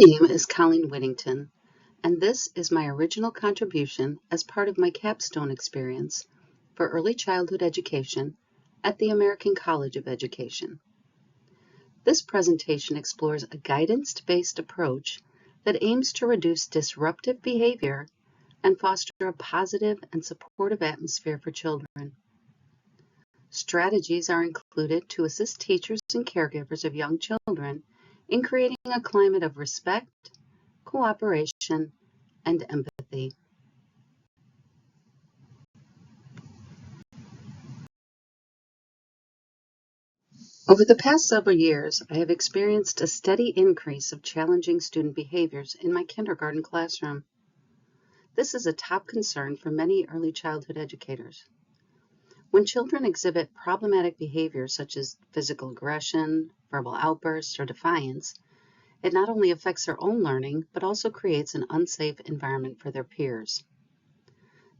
name is Colleen Whittington, and this is my original contribution as part of my capstone experience for early childhood education at the American College of Education. This presentation explores a guidance-based approach that aims to reduce disruptive behavior and foster a positive and supportive atmosphere for children. Strategies are included to assist teachers and caregivers of young children in creating a climate of respect, cooperation, and empathy. Over the past several years, I have experienced a steady increase of challenging student behaviors in my kindergarten classroom. This is a top concern for many early childhood educators. When children exhibit problematic behaviors such as physical aggression, verbal outbursts, or defiance, it not only affects their own learning, but also creates an unsafe environment for their peers.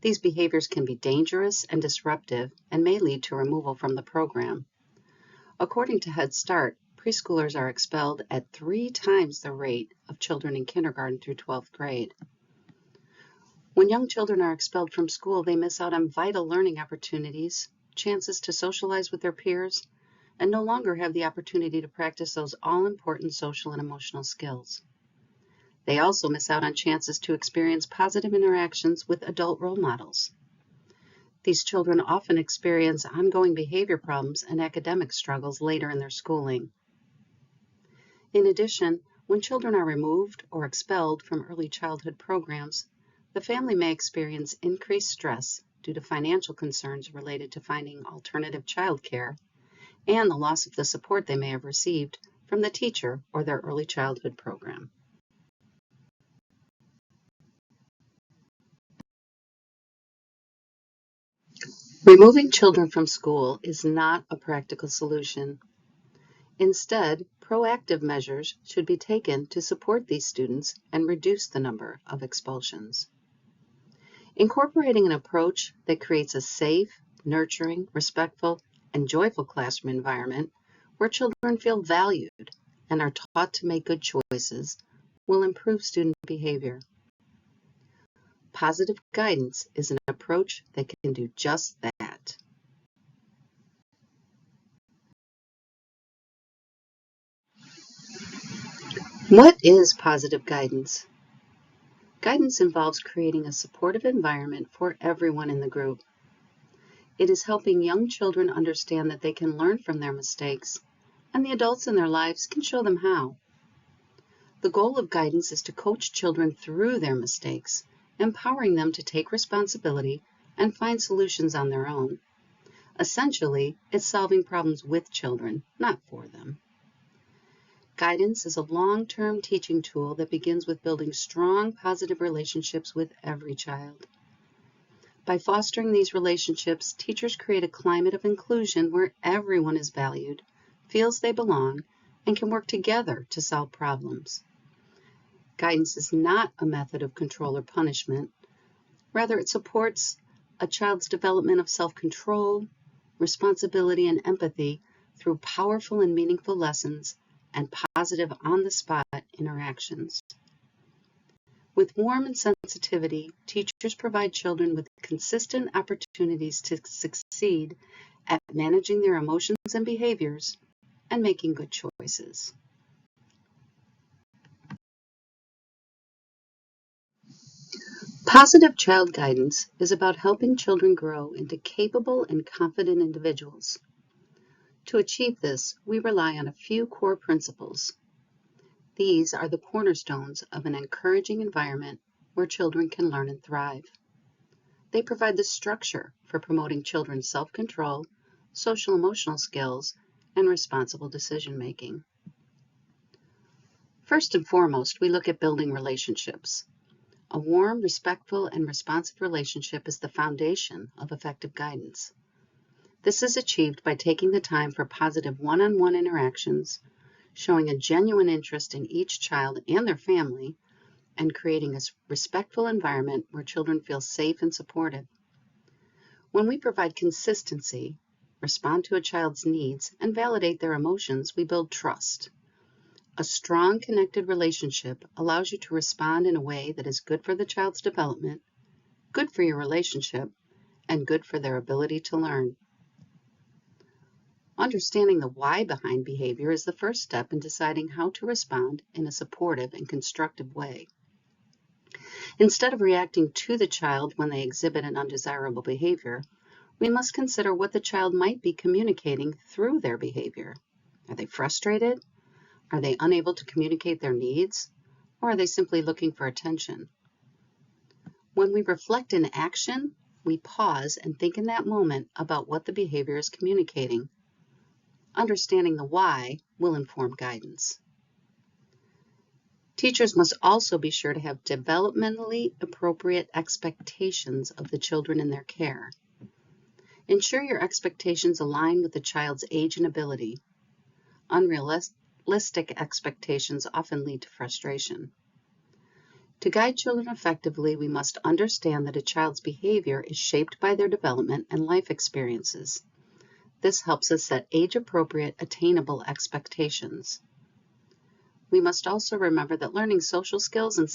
These behaviors can be dangerous and disruptive and may lead to removal from the program. According to Head Start, preschoolers are expelled at 3 times the rate of children in kindergarten through 12th grade. When young children are expelled from school, they miss out on vital learning opportunities, chances to socialize with their peers, and no longer have the opportunity to practice those all-important social and emotional skills. They also miss out on chances to experience positive interactions with adult role models. These children often experience ongoing behavior problems and academic struggles later in their schooling. In addition, when children are removed or expelled from early childhood programs, the family may experience increased stress due to financial concerns related to finding alternative childcare and the loss of the support they may have received from the teacher or their early childhood program. Removing children from school is not a practical solution. Instead, proactive measures should be taken to support these students and reduce the number of expulsions. Incorporating an approach that creates a safe, nurturing, respectful, and joyful classroom environment where children feel valued and are taught to make good choices will improve student behavior. Positive guidance is an approach that can do just that. What is positive guidance? Guidance involves creating a supportive environment for everyone in the group. It is helping young children understand that they can learn from their mistakes, and the adults in their lives can show them how. The goal of guidance is to coach children through their mistakes, empowering them to take responsibility and find solutions on their own. Essentially, it's solving problems with children, not for them. Guidance is a long-term teaching tool that begins with building strong, positive relationships with every child. By fostering these relationships, teachers create a climate of inclusion where everyone is valued, feels they belong, and can work together to solve problems. Guidance is not a method of control or punishment. Rather, it supports a child's development of self-control, responsibility, and empathy through powerful and meaningful lessons and positive on-the-spot interactions. With warmth and sensitivity, teachers provide children with consistent opportunities to succeed at managing their emotions and behaviors and making good choices. Positive child guidance is about helping children grow into capable and confident individuals. To achieve this, we rely on a few core principles. These are the cornerstones of an encouraging environment where children can learn and thrive. They provide the structure for promoting children's self-control, social-emotional skills, and responsible decision-making. First and foremost, we look at building relationships. A warm, respectful, and responsive relationship is the foundation of effective guidance. This is achieved by taking the time for positive one-on-one interactions, showing a genuine interest in each child and their family, and creating a respectful environment where children feel safe and supported. When we provide consistency, respond to a child's needs, and validate their emotions, we build trust. A strong connected relationship allows you to respond in a way that is good for the child's development, good for your relationship, and good for their ability to learn. Understanding the why behind behavior is the first step in deciding how to respond in a supportive and constructive way. Instead of reacting to the child when they exhibit an undesirable behavior, we must consider what the child might be communicating through their behavior. Are they frustrated? Are they unable to communicate their needs? Or are they simply looking for attention? When we reflect in action, we pause and think in that moment about what the behavior is communicating. Understanding the why will inform guidance. Teachers must also be sure to have developmentally appropriate expectations of the children in their care. Ensure your expectations align with the child's age and ability. Unrealistic expectations often lead to frustration. To guide children effectively, we must understand that a child's behavior is shaped by their development and life experiences. This helps us set age-appropriate, attainable expectations. We must also remember that learning social skills and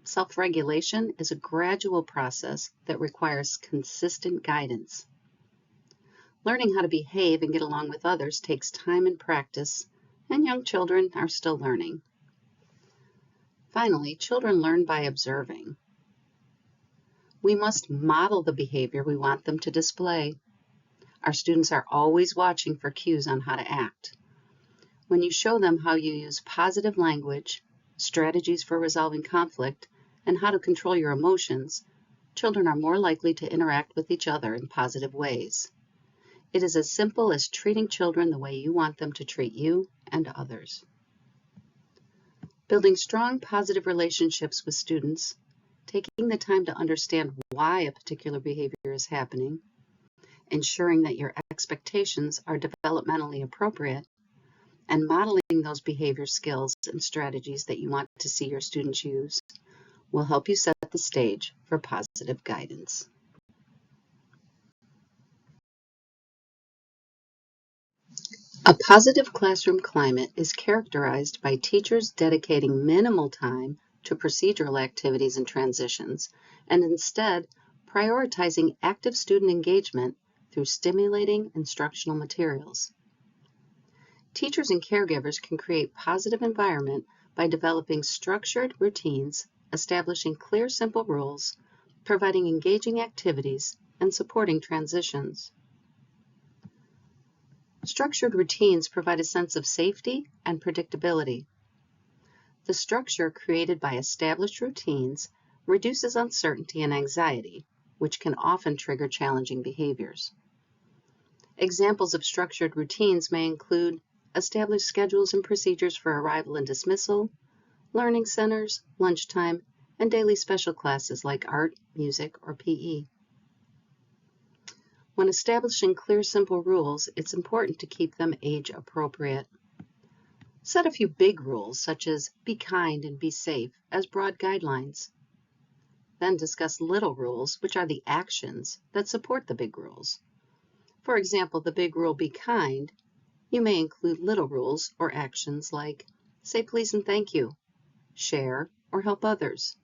self-regulation is a gradual process that requires consistent guidance. Learning how to behave and get along with others takes time and practice, and young children are still learning. Finally, children learn by observing. We must model the behavior we want them to display. Our students are always watching for cues on how to act. When you show them how you use positive language, strategies for resolving conflict, and how to control your emotions, children are more likely to interact with each other in positive ways. It is as simple as treating children the way you want them to treat you and others. Building strong, positive relationships with students, taking the time to understand why a particular behavior is happening, ensuring that your expectations are developmentally appropriate, and modeling those behavior skills and strategies that you want to see your students use will help you set the stage for positive guidance. A positive classroom climate is characterized by teachers dedicating minimal time to procedural activities and transitions, and instead prioritizing active student engagement through stimulating instructional materials. Teachers and caregivers can create positive environment by developing structured routines, establishing clear, simple rules, providing engaging activities, and supporting transitions. Structured routines provide a sense of safety and predictability. The structure created by established routines reduces uncertainty and anxiety, which can often trigger challenging behaviors. Examples of structured routines may include established schedules and procedures for arrival and dismissal, learning centers, lunchtime, and daily special classes like art, music, or PE. When establishing clear, simple rules, it's important to keep them age appropriate. Set a few big rules, such as be kind and be safe, as broad guidelines. Then discuss little rules, which are the actions that support the big rules. For example, the big rule, be kind, you may include little rules or actions like say please and thank you, share, or help others.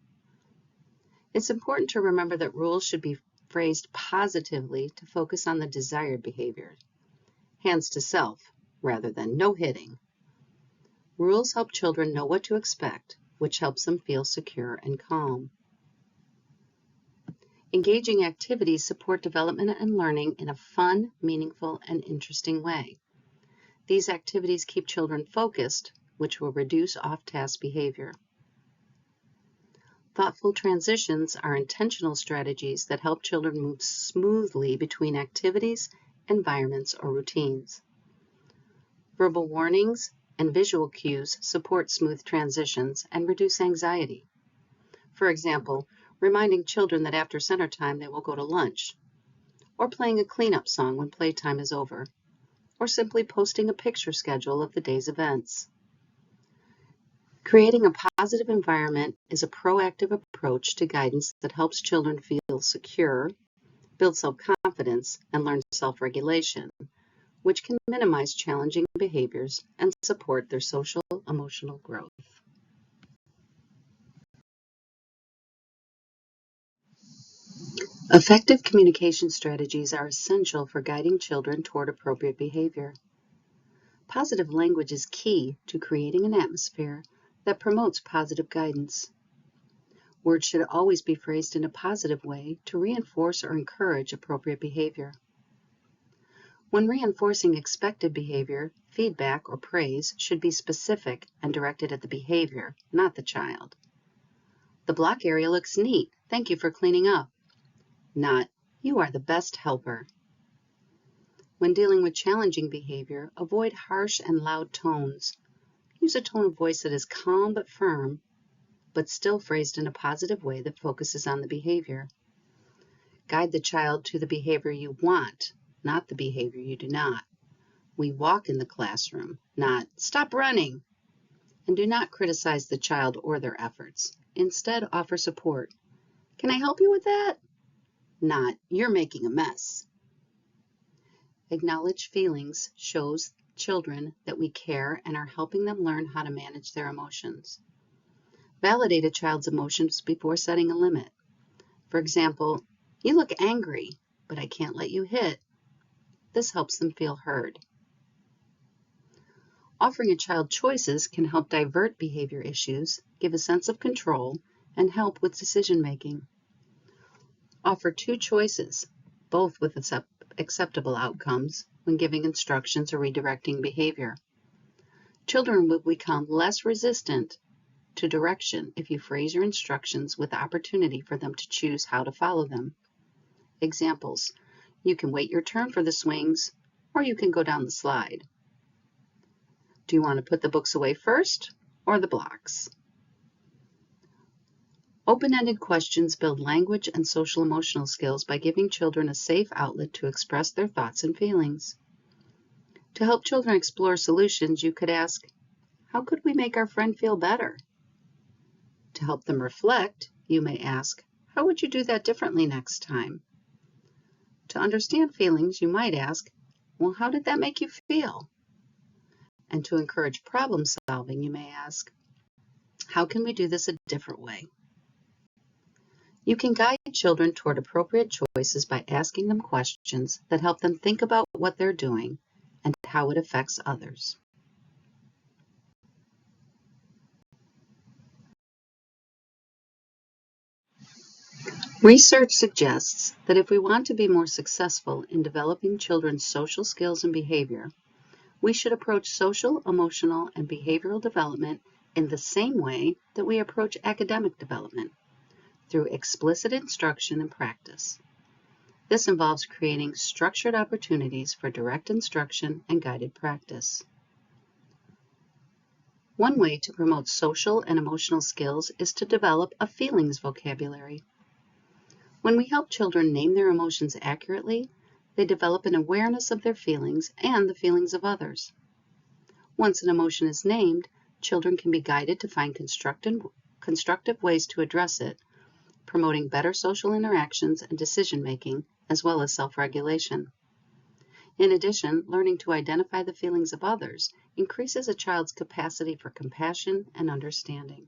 It's important to remember that rules should be phrased positively to focus on the desired behavior. Hands to self, rather than no hitting. Rules help children know what to expect, which helps them feel secure and calm. Engaging activities support development and learning in a fun, meaningful, and interesting way. These activities keep children focused, which will reduce off-task behavior. Thoughtful transitions are intentional strategies that help children move smoothly between activities, environments, or routines. Verbal warnings and visual cues support smooth transitions and reduce anxiety. For example, reminding children that after center time they will go to lunch, or playing a cleanup song when playtime is over, or simply posting a picture schedule of the day's events. Creating a positive environment is a proactive approach to guidance that helps children feel secure, build self-confidence, and learn self-regulation, which can minimize challenging behaviors and support their social emotional growth. Effective communication strategies are essential for guiding children toward appropriate behavior. Positive language is key to creating an atmosphere that promotes positive guidance. Words should always be phrased in a positive way to reinforce or encourage appropriate behavior. When reinforcing expected behavior, feedback or praise should be specific and directed at the behavior, not the child. The block area looks neat. Thank you for cleaning up. Not, you are the best helper. When dealing with challenging behavior, avoid harsh and loud tones. Use a tone of voice that is calm but firm, but still phrased in a positive way that focuses on the behavior. Guide the child to the behavior you want, not the behavior you do not. We walk in the classroom, not stop running. And do not criticize the child or their efforts. Instead, offer support. Can I help you with that? Not, you're making a mess. Acknowledge feelings shows children that we care and are helping them learn how to manage their emotions. Validate a child's emotions before setting a limit. For example, you look angry, but I can't let you hit. This helps them feel heard. Offering a child choices can help divert behavior issues, give a sense of control, and help with decision making. Offer two choices, both with acceptable outcomes, when giving instructions or redirecting behavior. Children will become less resistant to direction if you phrase your instructions with the opportunity for them to choose how to follow them. Examples: you can wait your turn for the swings, or you can go down the slide. Do you want to put the books away first or the blocks? Open-ended questions build language and social emotional skills by giving children a safe outlet to express their thoughts and feelings. To help children explore solutions, you could ask, how could we make our friend feel better? To help them reflect, you may ask, how would you do that differently next time? To understand feelings, you might ask, well, how did that make you feel? And to encourage problem solving, you may ask, how can we do this a different way? You can guide children toward appropriate choices by asking them questions that help them think about what they're doing and how it affects others. Research suggests that if we want to be more successful in developing children's social skills and behavior, we should approach social, emotional, and behavioral development in the same way that we approach academic development, through explicit instruction and practice. This involves creating structured opportunities for direct instruction and guided practice. One way to promote social and emotional skills is to develop a feelings vocabulary. When we help children name their emotions accurately, they develop an awareness of their feelings and the feelings of others. Once an emotion is named, children can be guided to find constructive ways to address it, promoting better social interactions and decision-making, as well as self-regulation. In addition, learning to identify the feelings of others increases a child's capacity for compassion and understanding.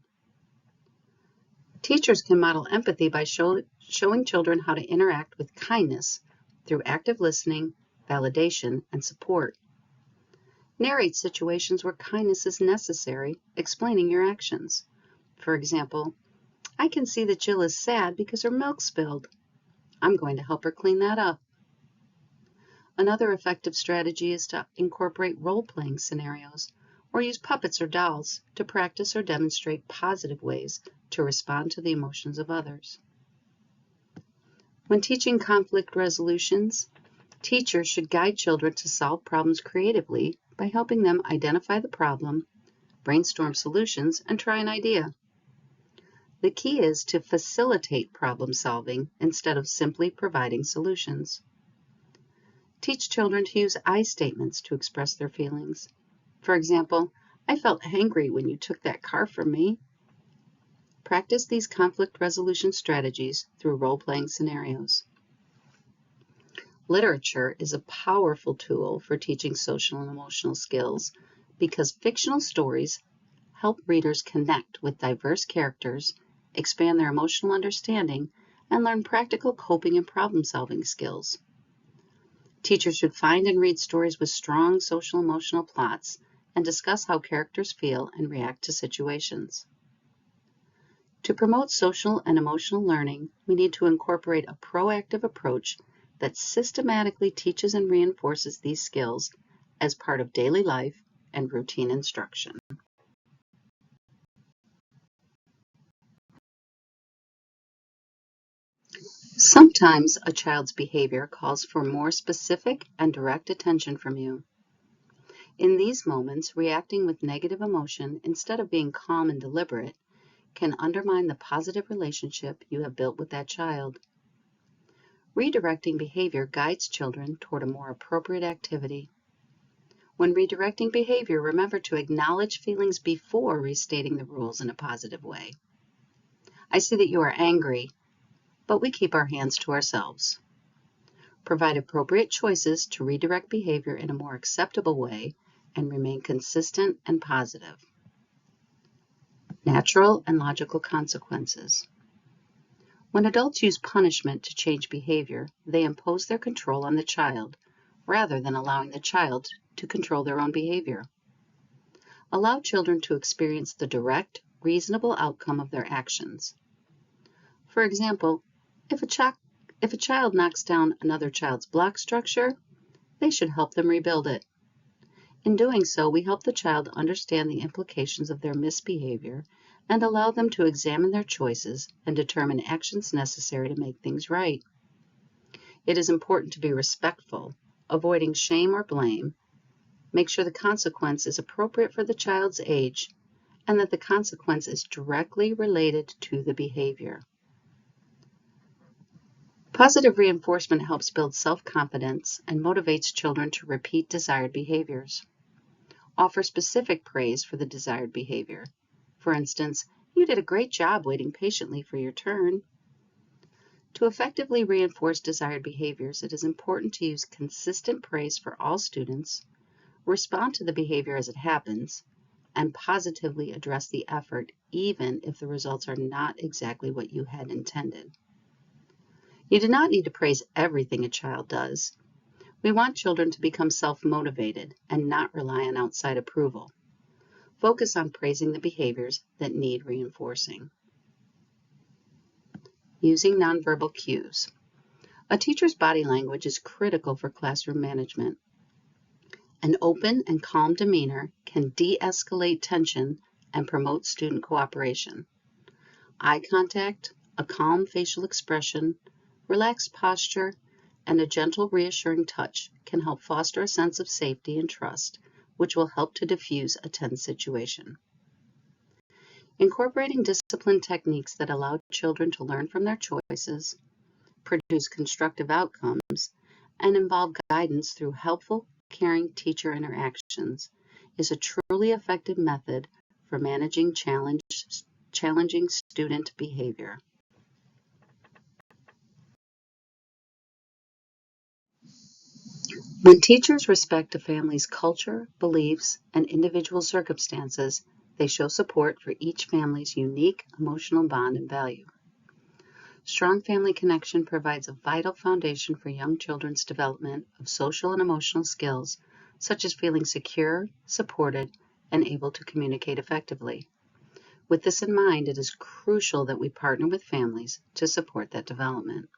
Teachers can model empathy by showing children how to interact with kindness through active listening, validation, and support. Narrate situations where kindness is necessary, explaining your actions. For example, I can see that Jill is sad because her milk spilled. I'm going to help her clean that up. Another effective strategy is to incorporate role-playing scenarios or use puppets or dolls to practice or demonstrate positive ways to respond to the emotions of others. When teaching conflict resolutions, teachers should guide children to solve problems creatively by helping them identify the problem, brainstorm solutions, and try an idea. The key is to facilitate problem solving instead of simply providing solutions. Teach children to use I statements to express their feelings. For example, I felt angry when you took that car from me. Practice these conflict resolution strategies through role-playing scenarios. Literature is a powerful tool for teaching social and emotional skills because fictional stories help readers connect with diverse characters, expand their emotional understanding, and learn practical coping and problem-solving skills. Teachers should find and read stories with strong social-emotional plots and discuss how characters feel and react to situations. To promote social and emotional learning, we need to incorporate a proactive approach that systematically teaches and reinforces these skills as part of daily life and routine instruction. Sometimes a child's behavior calls for more specific and direct attention from you. In these moments, reacting with negative emotion instead of being calm and deliberate can undermine the positive relationship you have built with that child. Redirecting behavior guides children toward a more appropriate activity. When redirecting behavior, remember to acknowledge feelings before restating the rules in a positive way. I see that you are angry, but we keep our hands to ourselves. Provide appropriate choices to redirect behavior in a more acceptable way and remain consistent and positive. Natural and logical consequences. When adults use punishment to change behavior, they impose their control on the child rather than allowing the child to control their own behavior. Allow children to experience the direct, reasonable outcome of their actions. For example, if a child knocks down another child's block structure, they should help them rebuild it. In doing so, we help the child understand the implications of their misbehavior and allow them to examine their choices and determine actions necessary to make things right. It is important to be respectful, avoiding shame or blame. Make sure the consequence is appropriate for the child's age and that the consequence is directly related to the behavior. Positive reinforcement helps build self-confidence and motivates children to repeat desired behaviors. Offer specific praise for the desired behavior. For instance, you did a great job waiting patiently for your turn. To effectively reinforce desired behaviors, it is important to use consistent praise for all students, respond to the behavior as it happens, and positively address the effort even if the results are not exactly what you had intended. You do not need to praise everything a child does. We want children to become self-motivated and not rely on outside approval. Focus on praising the behaviors that need reinforcing. Using nonverbal cues. A teacher's body language is critical for classroom management. An open and calm demeanor can de-escalate tension and promote student cooperation. Eye contact, a calm facial expression, relaxed posture, and a gentle, reassuring touch can help foster a sense of safety and trust, which will help to diffuse a tense situation. Incorporating discipline techniques that allow children to learn from their choices, produce constructive outcomes, and involve guidance through helpful, caring teacher interactions is a truly effective method for managing challenging student behavior. When teachers respect a family's culture, beliefs, and individual circumstances, they show support for each family's unique emotional bond and value. Strong family connection provides a vital foundation for young children's development of social and emotional skills, such as feeling secure, supported, and able to communicate effectively. With this in mind, it is crucial that we partner with families to support that development.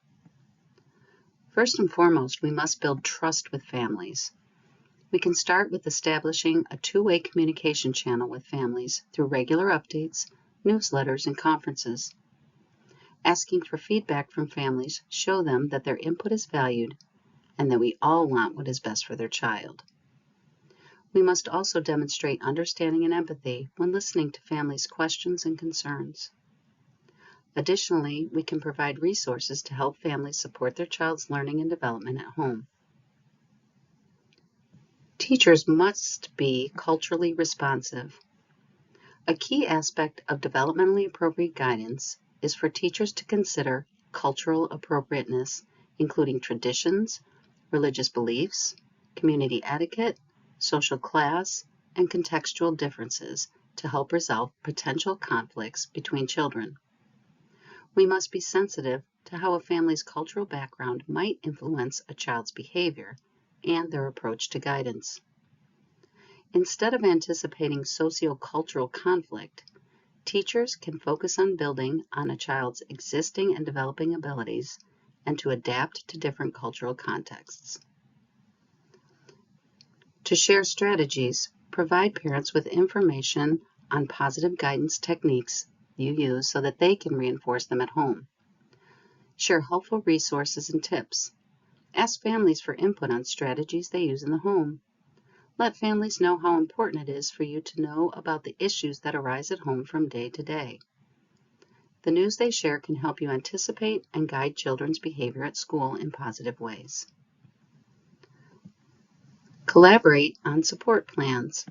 First and foremost, we must build trust with families. We can start with establishing a two-way communication channel with families through regular updates, newsletters, and conferences. Asking for feedback from families show them that their input is valued and that we all want what is best for their child. We must also demonstrate understanding and empathy when listening to families' questions and concerns. Additionally, we can provide resources to help families support their child's learning and development at home. Teachers must be culturally responsive. A key aspect of developmentally appropriate guidance is for teachers to consider cultural appropriateness, including traditions, religious beliefs, community etiquette, social class, and contextual differences to help resolve potential conflicts between children. We must be sensitive to how a family's cultural background might influence a child's behavior and their approach to guidance. Instead of anticipating socio-cultural conflict, teachers can focus on building on a child's existing and developing abilities and to adapt to different cultural contexts. To share strategies, provide parents with information on positive guidance techniques you use so that they can reinforce them at home. Share helpful resources and tips. Ask families for input on strategies they use in the home. Let families know how important it is for you to know about the issues that arise at home from day to day. The news they share can help you anticipate and guide children's behavior at school in positive ways. Collaborate on support plans.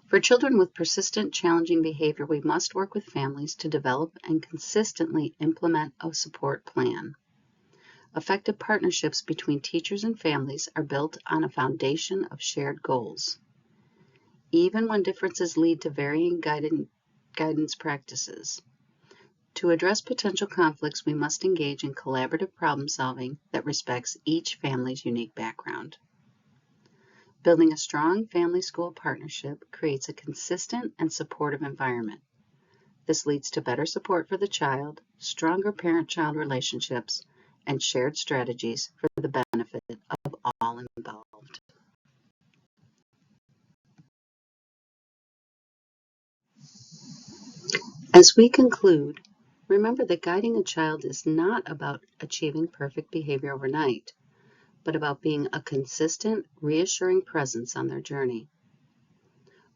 For children with persistent, challenging behavior, we must work with families to develop and consistently implement a support plan. Effective partnerships between teachers and families are built on a foundation of shared goals. Even when differences lead to varying guidance practices. To address potential conflicts, we must engage in collaborative problem solving that respects each family's unique background. Building a strong family-school partnership creates a consistent and supportive environment. This leads to better support for the child, stronger parent-child relationships, and shared strategies for the benefit of all involved. As we conclude, remember that guiding a child is not about achieving perfect behavior overnight, but about being a consistent, reassuring presence on their journey.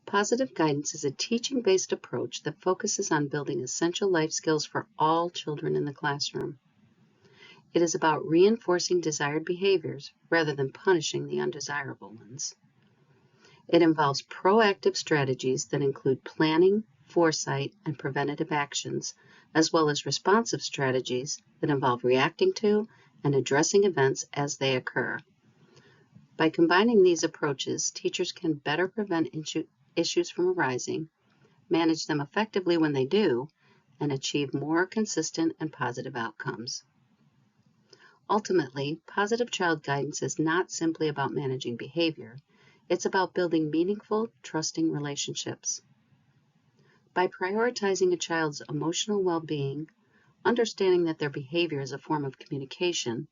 Positive guidance is a teaching-based approach that focuses on building essential life skills for all children in the classroom. It is about reinforcing desired behaviors rather than punishing the undesirable ones. It involves proactive strategies that include planning, foresight, and preventative actions, as well as responsive strategies that involve reacting to and addressing events as they occur. By combining these approaches, teachers can better prevent issues from arising, manage them effectively when they do, and achieve more consistent and positive outcomes. Ultimately, positive child guidance is not simply about managing behavior. It's about building meaningful, trusting relationships. By prioritizing a child's emotional well-being, understanding that their behavior is a form of communication,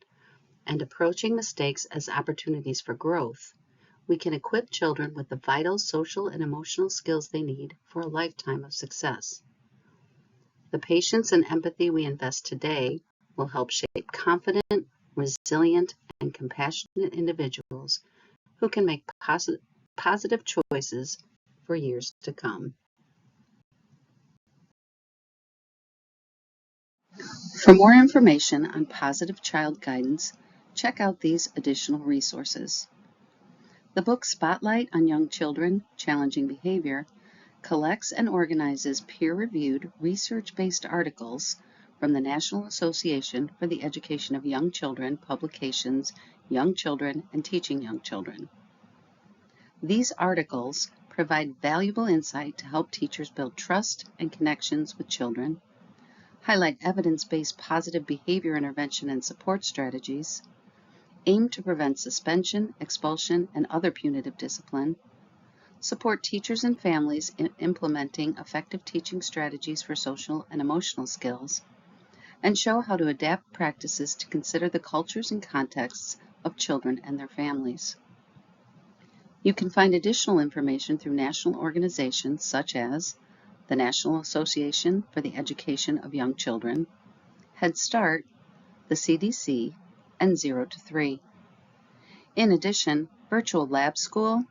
and approaching mistakes as opportunities for growth, we can equip children with the vital social and emotional skills they need for a lifetime of success. The patience and empathy we invest today will help shape confident, resilient, and compassionate individuals who can make positive choices for years to come. For more information on positive child guidance, check out these additional resources. The book Spotlight on Young Children, Challenging Behavior collects and organizes peer-reviewed, research-based articles from the National Association for the Education of Young Children publications, Young Children and Teaching Young Children. These articles provide valuable insight to help teachers build trust and connections with children, highlight evidence-based positive behavior intervention and support strategies, aim to prevent suspension, expulsion, and other punitive discipline, support teachers and families in implementing effective teaching strategies for social and emotional skills, and show how to adapt practices to consider the cultures and contexts of children and their families. You can find additional information through national organizations such as the National Association for the Education of Young Children, Head Start, the CDC, and 0 to 3. In addition, Virtual Lab School,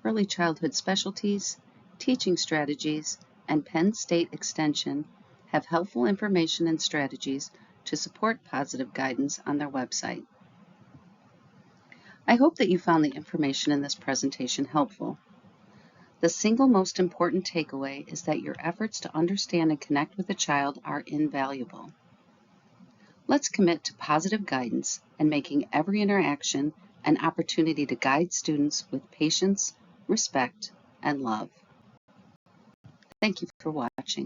Early Childhood Specialties, Teaching Strategies, and Penn State Extension have helpful information and strategies to support positive guidance on their website. I hope that you found the information in this presentation helpful. The single most important takeaway is that your efforts to understand and connect with the child are invaluable. Let's commit to positive guidance and making every interaction an opportunity to guide students with patience, respect, and love. Thank you for watching.